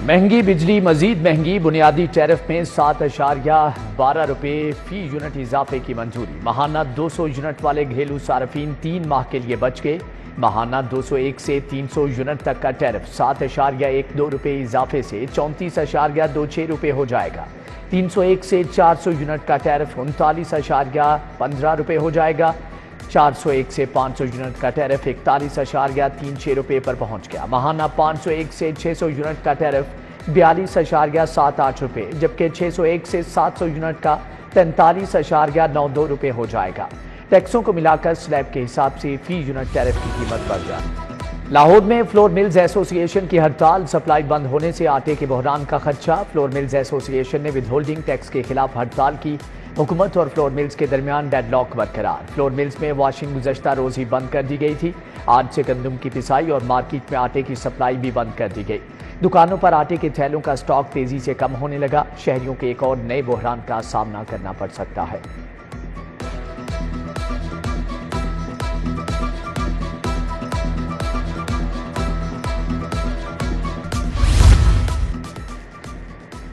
महंगी बिजली मजीद महंगी, बुनियादी टैरिफ में 7.12 रुपए फी यूनिट इजाफे की मंजूरी। माहाना 200 यूनिट वाले घरेलू सार्फिन 3 माह के लिए बच गए। माहाना 201 से 300 यूनिट तक का टैरिफ 7.12 रुपए इजाफे से 34.26 रुपए हो जाएगा। 301 से 400 यूनिट का टैरिफ 39.15 रुपए हो जाएगा। 401 से 500 यूनिट का टैरिफ 41.36 रुपए पर पहुंच गया। माहाना 501 से 600 यूनिट का टैरिफ 42.78 रुपए, जबकि 601 से 700 यूनिट का 43.92 रुपए हो जाएगा। टैक्सों को मिलाकर स्लैब के हिसाब से फी यूनिट टैरिफ की कीमत बढ़ जाए। लाहौर में फ्लोर मिल्स एसोसिएशन की हड़ताल, सप्लाई बंद होने से आटे के बहरान का खदशा। फ्लोर मिल्स एसोसिएशन ने विदहोल्डिंग टैक्स के खिलाफ हड़ताल की। हुकूमत और फ्लोर मिल्स के दरमियान डेडलॉक बरकरार। फ्लोर मिल्स में वॉशिंग गुज़श्ता रोज ही बंद कर दी गई थी। आज से गंदम की पिसाई और मार्केट में आटे की सप्लाई भी बंद कर दी गई। दुकानों पर आटे के थैलों का स्टॉक तेजी से कम होने लगा। शहरियों के एक और नए बहरान का सामना करना पड़ सकता है।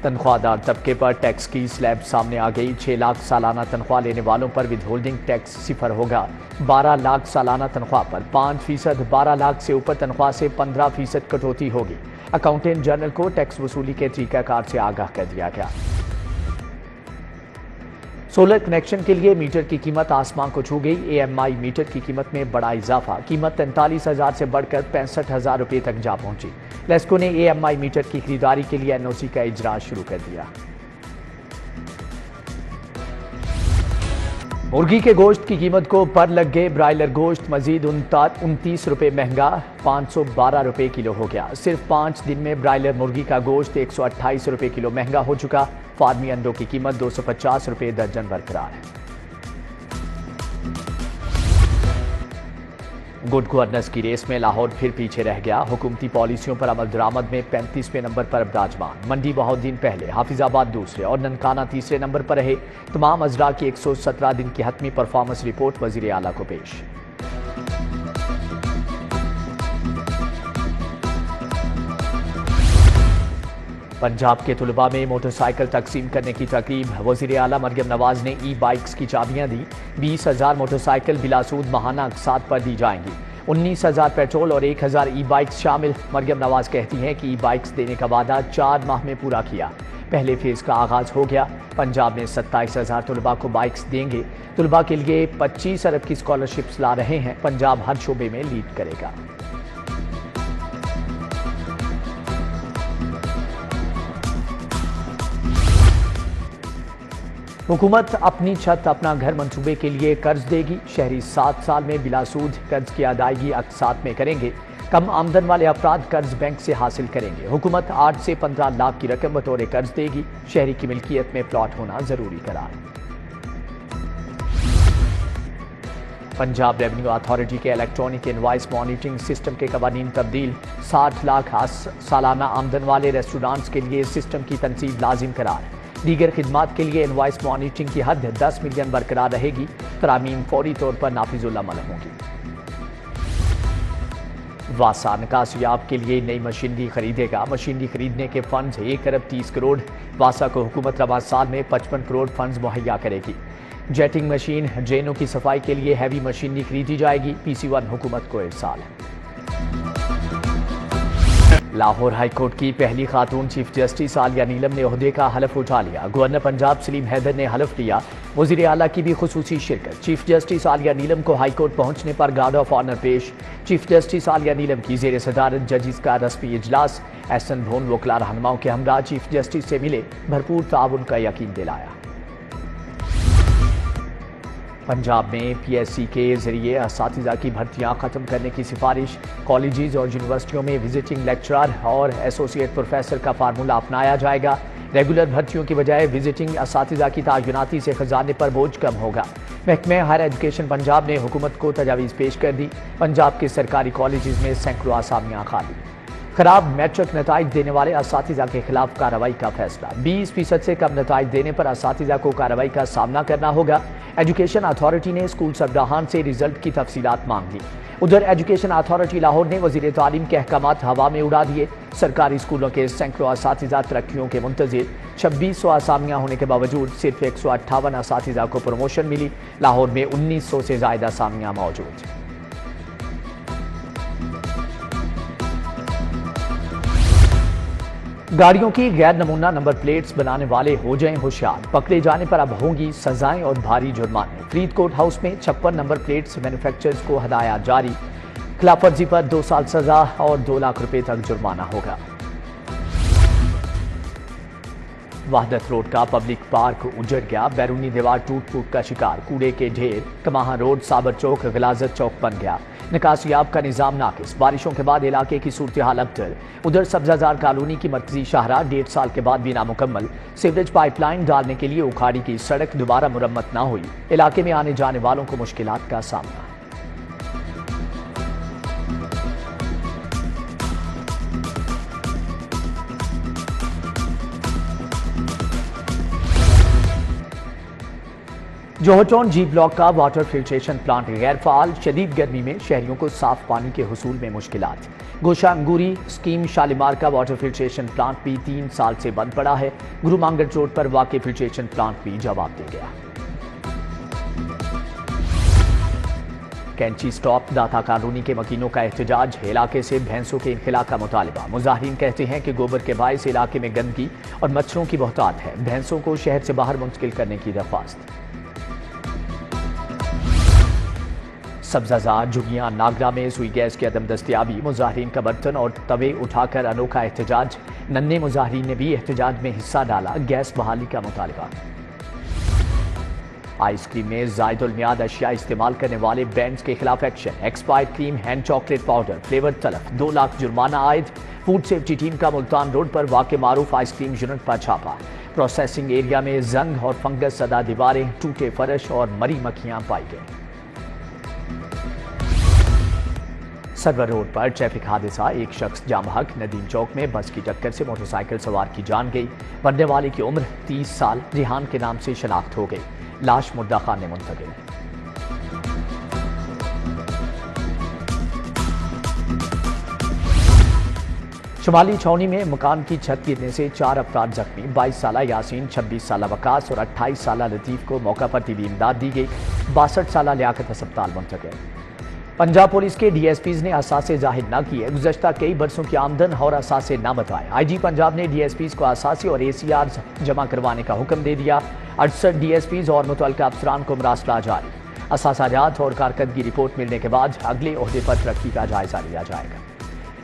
तनख्वाहदार तबके पर टैक्स की स्लैब सामने आ गई। 6 लाख सालाना तनख्वाह लेने वालों पर विदहोल्डिंग टैक्स 0 होगा। 12 लाख सालाना तनख्वाह पर 5%, 12 लाख से ऊपर तनख्वाह से 15% कटौती होगी। अकाउंटेंट जनरल को टैक्स वसूली के तरीकाकार से आगाह कर दिया गया। सोलर कनेक्शन के लिए मीटर की कीमत आसमान को छू गई। AMI मीटर की कीमत में बड़ा इजाफा। कीमत 43,000 से बढ़कर 65,000 रुपये तक जा पहुंची। लेस्को ने AMI मीटर की खरीदारी के लिए NOC का इजरा शुरू कर दिया। मुर्गी के गोश्त की कीमत को पर लग गए। ब्रायलर गोश्त मजीद 29 रुपये महंगा, 512 रुपये किलो हो गया। सिर्फ 5 दिन में ब्रायलर मुर्गी का गोश्त 128 रुपये किलो महंगा हो चुका। फार्मी अंडों की कीमत 250 रुपये दर्जन बरकरार है। गुड गवर्नेंस की रेस में लाहौर फिर पीछे रह गया। हुकूमती पॉलिसियों पर अमल दरामद में 35वें नंबर पर विराजमान। मंडी बहाउद्दीन पहले, हाफिजाबाद दूसरे और ननकाना तीसरे नंबर पर रहे। तमाम अजरा की 117 दिन की हतमी परफॉर्मेंस रिपोर्ट वजीर आला को पेश। पंजाब के तुलबा में मोटरसाइकिल तकसीम करने की तकरीब। वजीर आला मरियम नवाज ने ई-बाइक्स की चाबियां दी। 20,000 मोटरसाइकिल बिलासूद माहाना अकसात पर दी जाएंगी। 19,000 पेट्रोल और 1,000 ई-बाइक्स शामिल। मरियम नवाज कहती हैं कि ई-बाइक्स देने का वादा 4 माह में पूरा किया। पहले फेज का आगाज हो गया। पंजाब में 27,000 तुलबा को बाइक्स देंगे। तुलबा के लिए 25 अरब की स्कॉलरशिप्स ला रहे हैं। पंजाब हर शोबे में लीड करेगा। हुकूमत अपनी छत अपना घर मंसूबे के लिए कर्ज देगी। शहरी 7 साल में बिलासूद कर्ज की अदायगी अकसात में करेंगे। कम आमदन वाले अफराद कर्ज बैंक से हासिल करेंगे। हुकूमत 8 से 15 लाख की रकम बतौर कर्ज देगी। शहरी की मिल्कियत में प्लॉट होना जरूरी करार। पंजाब रेवेन्यू अथॉरिटी के इलेक्ट्रॉनिक इनवाइस मॉनिटरिंग सिस्टम के कवानीन तब्दील। 60 लाख सालाना आमदन वाले रेस्टोरेंट्स के लिए सिस्टम की तनसीब लाजिम करार। दीगर खिदमात के लिए इनवाइस मॉनिटरिंग की हद 10 मिलियन बरकरार रहेगी। तरामीम फौरी तौर पर नाफिजुल अमल होंगी। वासा निकासियाब के लिए नई मशीनरी खरीदेगा। मशीनरी खरीदने के फंड्स 1 अरब 30 करोड़। वासा को हुकूमत रवा साल में 55 करोड़ फंड्स मुहैया करेगी। जेटिंग मशीन, ड्रेनों की सफाई के लिए हैवी मशीनरी खरीदी जाएगी। PC1 हुकूमत को इरसाल है। लाहौर हाई कोर्ट की पहली खातून चीफ जस्टिस आलिया नीलम ने ओहदे का हलफ उठा लिया। गवर्नर पंजाब सलीम हैदर ने हलफ लिया। वजीर आला की भी खुसूसी शिरकत। चीफ जस्टिस आलिया नीलम को हाई कोर्ट पहुंचने पर गार्ड ऑफ ऑनर पेश। चीफ जस्टिस आलिया नीलम की जेर सदारत जजिस का रस्मी इजलास। एहसन भोन वकला रहनुमाओं के हमरा चीफ जस्टिस से मिले, भरपूर ताउन का यकीन दिलाया। पंजाब में PSC के जरिए असातिज़ा की भर्तियां खत्म करने की सिफारिश। कॉलेजेस और यूनिवर्सिटियों में विजिटिंग लेक्चरर और एसोसिएट प्रोफेसर का फार्मूला अपनाया जाएगा। रेगुलर भर्तियों की बजाय विजिटिंग असातिज़ा की तायुनाती से खजाने पर बोझ कम होगा। महकमे हायर एजुकेशन पंजाब ने हुकूमत को तजावीज़ पेश कर दी। पंजाब के सरकारी कॉलेजेस में सैकड़ों आसामियां खाली। खराब मैट्रिक नताइज देने वाले असातिज़ा के खिलाफ कार्रवाई का फैसला। 20% से कम नताइज देने पर असातिज़ा को कार्रवाई का सामना करना होगा। एजुकेशन अथॉरिटी ने स्कूल सरबराहान से रिजल्ट की तफसीलात मांग ली। उधर एजुकेशन अथॉरिटी लाहौर ने वजीर तालीम के अहकामात हवा में उड़ा दिए। सरकारी स्कूलों के सैकड़ों असातिज़ा तरक्कियों के मुंतजिर। 2600 असामियाँ होने के बावजूद सिर्फ 158 असातिज़ा को प्रमोशन मिली। लाहौर में 1900 से ज़्यादा असामियाँ मौजूद। गाड़ियों की गैर नमूना नंबर प्लेट्स बनाने वाले हो जाएं होशियार। पकड़े जाने पर अब होंगी सजाएं और भारी जुर्माने। फरीदकोट हाउस में 56 नंबर प्लेट्स मैन्युफैक्चरर्स को हदायत जारी। खिलाफवर्जी पर 2 साल सजा और 2 लाख रुपए तक जुर्माना होगा। वहदत रोड का पब्लिक पार्क उजड़ गया। बैरूनी दीवार टूट फूट का शिकार। कूड़े के ढेर। कमाहा रोड साबर चौक गलाजत चौक बन गया। निकासियाब का निजाम नाकिस। बारिशों के बाद इलाके की सूरत हाल अबतर। उधर सब्जाजार कॉलोनी की मरकजी शाहराह 1.5 साल के बाद भी नामुकम्मल। सीवरेज पाइपलाइन डालने के लिए उखाड़ी की सड़क दोबारा मुरम्मत न हुई। इलाके में आने जाने वालों को मुश्किलात का सामना। जोहर जी ब्लॉक का वाटर फिल्ट्रेशन प्लांट गैर फाल। शदीद गर्मी में शहरियों को साफ पानी के हुसूल में मुश्किलात। गोशा अंगूरी स्कीम शालीमार का वाटर फिल्ट्रेशन प्लांट भी 3 साल से बंद पड़ा है। गुरु मांगट रोड पर वाक़ फिल्ट्रेशन प्लांट भी जवाब दे गया। कैंची स्टॉप दाता कॉलोनी के मकीनों का एहतजाज। इलाके से भैंसों के इनखला का मुतालबा। मुजाहिरीन कहते हैं कि गोबर के बायस इलाके में गंदगी और मच्छरों की बहुतात है। भैंसों को शहर से बाहर मुंतकिल करने की दरख्वास्त। सब्जाजार झुगियां नागरा में सुई गैस की अदम दस्तियाबी। मुजाहिरीन का बर्तन और तवे उठाकर अनोखा एहतजाज। नन्हे मुजाहिरीन ने भी एहतजाज में हिस्सा डाला। गैस बहाली का मुतालबा। आइसक्रीम में ज़ायदुल मियाद अशिया इस्तेमाल करने वाले ब्रांड्स के खिलाफ action. Expired cream hand chocolate powder flavour तलफ। 2 लाख जुर्माना आयद। फूड सेफ्टी टीम का मुल्तान रोड पर वाक़े मारूफ आइसक्रीम यूनिट पर छापा। प्रोसेसिंग एरिया में जंग और फंगस सदा दीवारें, टूटे फर्श और मरी मक्खियां पाई गई। सरवर रोड पर ट्रैफिक हादसा। एक शख्स जाम हक नदीम चौक में बस की टक्कर से मोटरसाइकिल सवार की जान गई। मरने वाले की उम्र 30 साल रिहान के नाम से शनाख्त हो गई। लाश मुर्दा खाने मुंतकिल। शुमाली छावनी में मकान की छत गिरने से 4 अफराद जख्मी। 22 साला यासीन, 26 साला वकास और 28 साला लतीफ को मौका पर तिबी इमदाद दी गई। 62 साला लियाकत अस्पताल मुंतकिल। पंजाब पुलिस के डीएसपीज ने असासे जाहिर न किए। गुज़श्ता कई बरसों की आमदन और असासे न बताए। आईजी पंजाब ने डीएसपीज को असासे और एसीआर जमा करवाने का हुक्म दे दिया। 68 डीएसपीज और मुतल्लिका अफसरान को मरासला जारी। असासाजात और कारकर्दगी रिपोर्ट मिलने के बाद अगले ओहदे पर तरक्की का जायजा लिया जाएगा।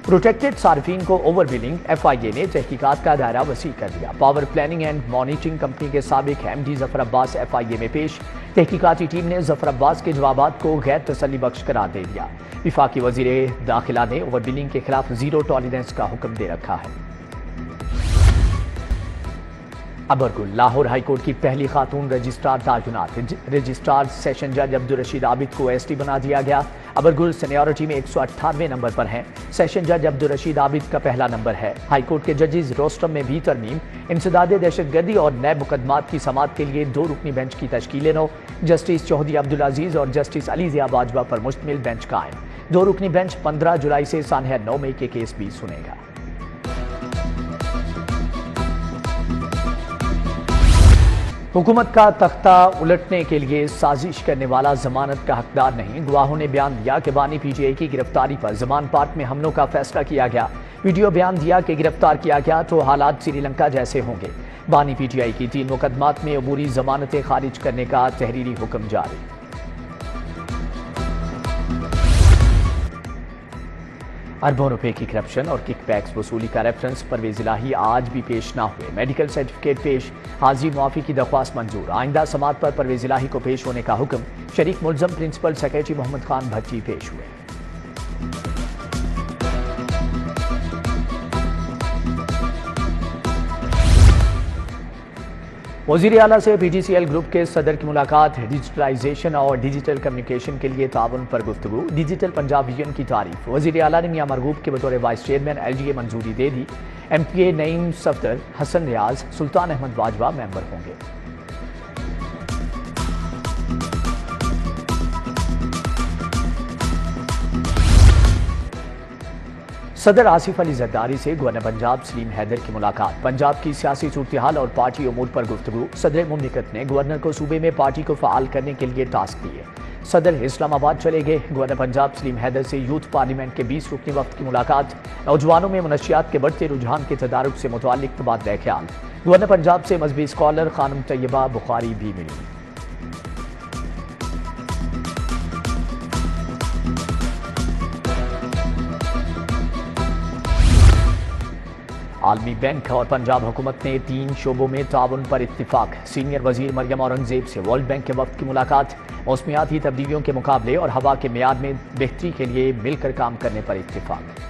प्रोटेक्टेड सार्फिन को ओवर बिलिंग। एफआईए ने तहकीकात का दायरा वसी कर दिया। Power planning and monitoring company के साबिक एमडी जफर अब्बास एफआईए में पेश। तहकीकाती टीम ने जफर अब्बास के जवाबात को गैर तसल्ली बख्श करार दे दिया। विफाकी वजीर दाखिला ने ओवर बिलिंग के खिलाफ जीरो टॉलरेंस का हुक्म दे रखा है। अबरगुल लाहौर हाईकोर्ट की पहली खातून रजिस्ट्रार ताजुनात। रजिस्ट्रार सेशन जज अब्दुल रशीद आबिद को एसटी बना दिया गया। अबरगुल सीनियरिटी में 198वें नंबर पर हैं। सेशन जज अब्दुल रशीद आबिद का पहला नंबर है। हाईकोर्ट के जजेस रोस्टम में भी तरमीम। इंसदाद दहशतगर्दी और नए मुकदमात की समाअत के लिए 2 रुकनी बेंच की तश्कील नौ। जस्टिस चौधरी अब्दुल अजीज और जस्टिस अली ज़िया बाजवा पर मुश्तमिल बेंच कायम। 2 रुकनी बेंच 15 जुलाई से सानहा 9 मई के केस भी सुनेगा। हुकूमत का तख्ता उलटने के लिए साजिश करने वाला जमानत का हकदार नहीं। गवाहों ने बयान दिया कि बानी पीटीआई की गिरफ्तारी पर जमान पार्क में हमलों का फैसला किया गया। वीडियो बयान दिया कि गिरफ्तार किया गया तो हालात श्रीलंका जैसे होंगे। बानी पीटीआई की 3 मुकदमात में अबूरी जमानतें खारिज करने का तहरीरी हुक्म जारी। अरबों रुपए की करप्शन और किकबैक्स वसूली का रेफरेंस परवेज इलाही आज भी पेश ना हुए। मेडिकल सर्टिफिकेट पेश। हाजिरी मुआफी की दरख्वास्त मंजूर। आइंदा समात पर परवेज इलाही को पेश होने का हुक्म। शरीक मुल्ज़म प्रिंसिपल सेक्रेटरी मोहम्मद खान भट्टी पेश हुए। وزیر اعلیٰ سے PTCL گروپ کے صدر کی ملاقات، ڈیجیٹلائزیشن اور ڈیجیٹل کمیونیکیشن کے لیے تعاون پر گفتگو، ڈیجیٹل پنجاب ویژن کی تعریف۔ وزیر اعلیٰ نے میاں مرغوب کے بطور وائس چیئرمین LGA منظوری دے دی۔ MPA نعیم صفدر، حسن ریاض، سلطان احمد باجوہ ممبر ہوں گے۔ صدر آصف علی زرداری سے گورنر پنجاب سلیم حیدر کی ملاقات، پنجاب کی سیاسی صورتحال اور پارٹی امور پر گفتگو۔ صدر مملکت نے گورنر کو صوبے میں پارٹی کو فعال کرنے کے لیے ٹاسک دیے۔ صدر اسلام آباد چلے گئے۔ گورنر پنجاب سلیم حیدر سے یوتھ پارلیمنٹ کے 20 رکنی وفد کی ملاقات، نوجوانوں میں منشیات کے بڑھتے رجحان کے تدارک سے متعلق تبادلہ خیال۔ گورنر پنجاب سے مذہبی اسکالر خانم طیبہ بخاری بھی ملی۔ عالمی بینک اور پنجاب حکومت نے 3 شعبوں میں تعاون پر اتفاق۔ سینئر وزیر مریم اورنگزیب سے ورلڈ بینک کے وفد کی ملاقات، موسمیاتی تبدیلیوں کے مقابلے اور ہوا کے معیار میں بہتری کے لیے مل کر کام کرنے پر اتفاق۔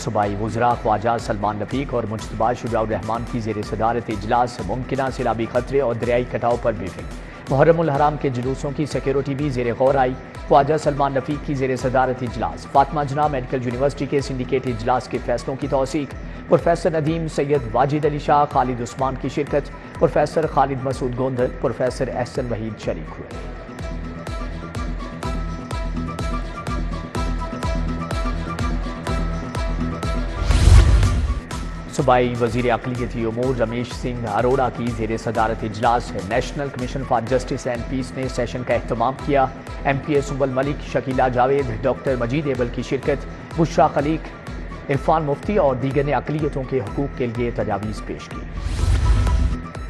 صوبائی وزراء خواجہ سلمان رفیق اور مجتبیٰ شجاع الرحمان کی زیر صدارت اجلاس، ممکنہ سیلابی خطرے اور دریائی کٹاؤ پر بریفنگ۔ محرم الحرام کے جلوسوں کی سیکیورٹی بھی زیر غور آئی، خواجہ سلمان رفیق کی زیر صدارت اجلاس۔ فاطمہ جناح میڈیکل یونیورسٹی کے سنڈیکیٹ اجلاس کے فیصلوں کی توثیق، پروفیسر ندیم سید، واجد علی شاہ، خالد عثمان کی شرکت، پروفیسر خالد مسعود گوندل، پروفیسر احسن وحید شریک ہوئے۔ صوبائی وزیر اقلیتی امور رمیش سنگھ اروڑہ کی زیر صدارت اجلاس، national commission for justice and peace نے سیشن کا اہتمام کیا۔ MPA سنبل ملک، شکیلہ جاوید، ڈاکٹر مجید ایبل کی شرکت، بشرا خلیق، عرفان مفتی اور دیگر نے اقلیتوں کے حقوق کے لیے تجاویز پیش کی۔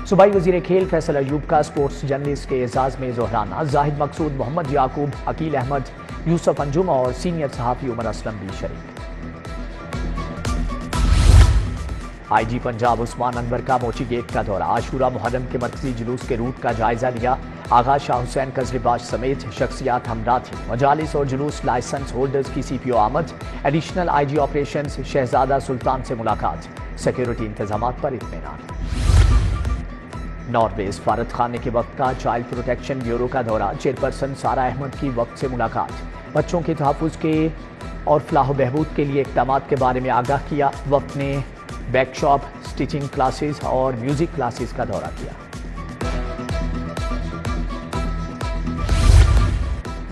صوبائی وزیر کھیل فیصل ایوب کا اسپورٹس جرنلسٹ کے اعزاز میں ظہرانہ، زاہد مقصود، محمد یعقوب، عقیل احمد، یوسف انجم اور سینئر صحافی عمر اسلم بھی شریک۔ IG پنجاب عثمان انور کا موچی گیٹ کا دورہ، عاشورہ محرم کے مرکزی جلوس کے روٹ کا جائزہ لیا۔ آغا شاہ حسین قزلباش سمیت شخصیات ہمراہ تھیں۔ مجالس اور جلوس لائسنس ہولڈرز کی CPO آمد، ایڈیشنل IG آپریشنز شہزادہ سلطان سے ملاقات، سیکیورٹی انتظامات پر اطمینان۔ ناروے سفارت خانے کے وفد کا چائلڈ پروٹیکشن بیورو کا دورہ، چیئرپرسن سارہ احمد کی وفد سے ملاقات، بچوں کے تحفظ کے اور فلاح و بہبود کے لیے اقدامات کے بارے میں آگاہ کیا۔ وفد نے بیک شاپ، سٹیچنگ کلاسز اور میوزک کلاسز کا دورہ کیا۔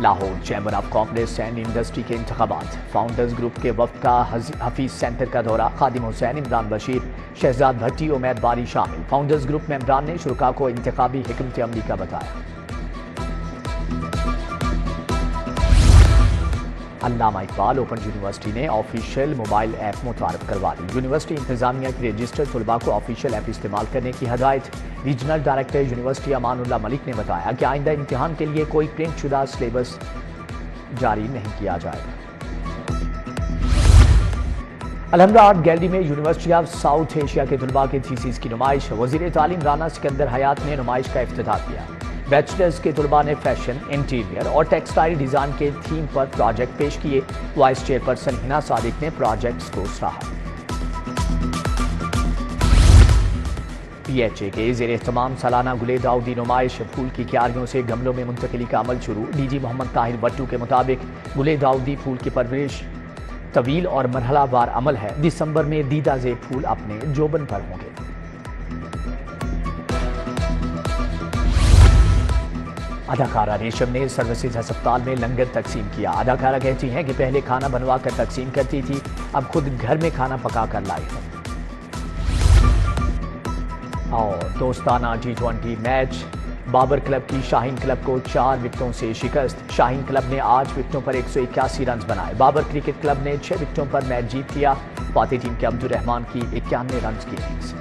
Lahore chamber of commerce and industry کے انتخابات، فاؤنڈرز گروپ کے وفد کا حفیظ سینٹر کا دورہ، خادم حسین، عمران بشیر، شہزاد بھٹی، امید باری شامل۔ فاؤنڈرز گروپ ممبران نے شرکاء کو انتخابی حکمت عملی کا بتایا۔ علامہ اقبال اوپن یونیورسٹی نے آفیشیل موبائل ایپ متعارف کروا دی۔ یونیورسٹی انتظامیہ کی رجسٹر طلباء کو آفیشیل ایپ استعمال کرنے کی ہدایت۔ Regional director university Aman Ullah ملک نے بتایا کہ آئندہ امتحان کے لیے کوئی پرنٹ شدہ سلیبس جاری نہیں کیا جائے گا۔ الحمرا آرٹ گیلری میں یونیورسٹی آف ساؤتھ ایشیا کے طلباء کے تھیسس کی نمائش، وزیر تعلیم رانا سکندر حیات نے نمائش کا افتتاح کیا۔ بیچلرز کے طلباء نے فیشن، انٹیریئر اور ٹیکسٹائل ڈیزائن کے تھیم پر پروجیکٹ پیش کیے۔ وائس چیئرپرسن ہنا صادق نے پروجیکٹس کو سراہا۔ PHA کے زیر اہتمام سالانہ گلے داؤدی نمائش، پھول کی کیاریوں سے گملوں میں منتقلی کا عمل شروع۔ DG محمد طاہر بٹو کے مطابق گلے داؤدی پھول کی پرورش طویل اور مرحلہ وار عمل ہے۔ دسمبر میں دیدہ زیب پھول اپنے جوبن پر ہوں گے۔ اداکارہ ریشم نے سروسز ہسپتال میں لنگر تقسیم کیا۔ اداکارہ کہتی ہیں کہ پہلے کھانا بنوا کر تقسیم کرتی تھی، اب خود گھر میں کھانا پکا کر لائی ہے۔ اور دوستانہ T20 میچ، بابر کلب کی شاہین کلب کو 4 وکٹوں سے شکست۔ شاہین کلب نے 8 وکٹوں پر 181 رنز بنائے۔ بابر کرکٹ کلب نے 6 وکٹوں پر میچ جیت لیا۔ فاتح ٹیم کے عبد الرحمان کی 91 رنز کی اننگز۔